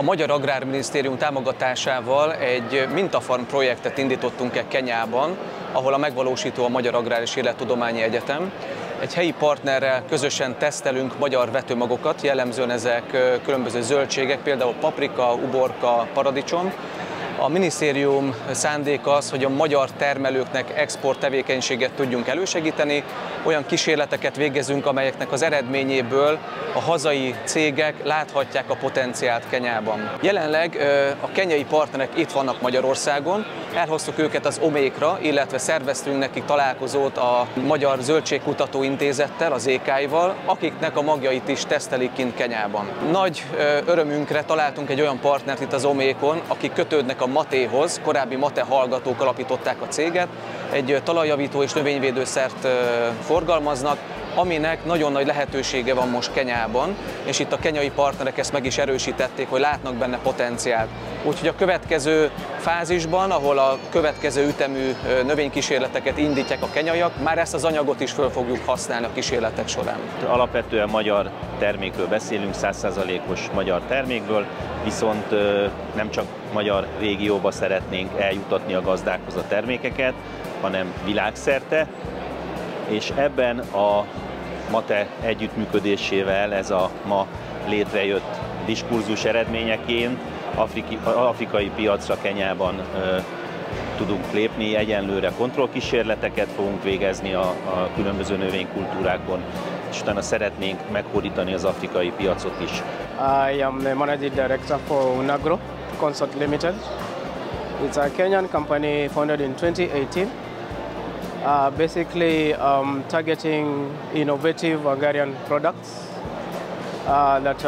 A Magyar Agrárminisztérium támogatásával egy mintafarm projektet indítottunk el Kenyában, ahol a megvalósító a Magyar Agrár és Élettudományi Egyetem. Egy helyi partnerrel közösen tesztelünk magyar vetőmagokat, jellemzően ezek különböző zöldségek, például paprika, uborka, paradicsom. A minisztérium szándéka az, hogy a magyar termelőknek export tevékenységet tudjunk elősegíteni, olyan kísérleteket végezünk, amelyeknek az eredményéből a hazai cégek láthatják a potenciált Kenyában. Jelenleg a kenyai partnerek itt vannak Magyarországon, elhoztuk őket az OMÉK-ra, illetve szerveztünk nekik találkozót a Magyar Zöldségkutató Intézettel, az EKI-val, akiknek a magjait is tesztelik kint Kenyában. Nagy örömünkre találtunk egy olyan partnert itt az OMÉK-on, akik kötődnek a Matéhoz, korábbi Mate hallgatók alapították a céget, egy talajjavító és növényvédőszert forgalmaznak, aminek nagyon nagy lehetősége van most Kenyában, és itt a kenyai partnerek ezt meg is erősítették, hogy látnak benne potenciált. Úgyhogy a következő fázisban, ahol a következő ütemű növénykísérleteket indítják a kenyaiak, már ezt az anyagot is föl fogjuk használni a kísérletek során. Alapvetően magyar termékről beszélünk, 100%-os magyar termékből, viszont nem csak magyar régióba szeretnénk eljutatni a gazdákhoz a termékeket, hanem világszerte, és ebben a Mate együttműködésével ez a ma létrejött diskurzus eredményeként afrikai piacra Kenyában tudunk lépni, egyenlőre kontrollkísérleteket fogunk végezni a különböző növénykultúrákon, és utána szeretnénk meghódítani az afrikai piacot is. I am the Managing Director for Unagro Consort Limited. It's a Kenyan company founded in 2018. Basically targeting innovative agrarian products that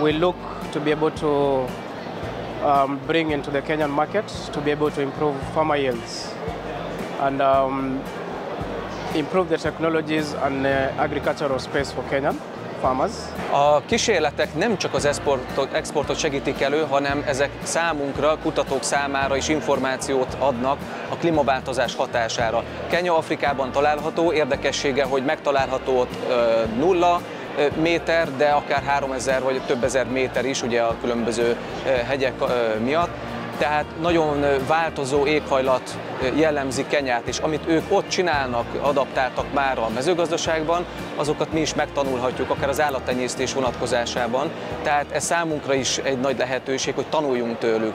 we look to be able to bring into the Kenyan market to be able to improve farmer yields and improve the technologies and agricultural space for Kenyan farmers. A kísérletek nem csak az exportot segítik elő, hanem ezek számunkra, kutatók számára is információt adnak a klímaváltozás hatására. Kenya Afrikában található, érdekessége, hogy megtalálható ott 0 méter, de akár 3000 vagy több ezer méter is, ugye a különböző hegyek miatt. Tehát nagyon változó éghajlat jellemzi Kenyát, és amit ők ott csinálnak, adaptáltak már a mezőgazdaságban, azokat mi is megtanulhatjuk, akár az állattenyésztés vonatkozásában. Tehát ez számunkra is egy nagy lehetőség, hogy tanuljunk tőlük.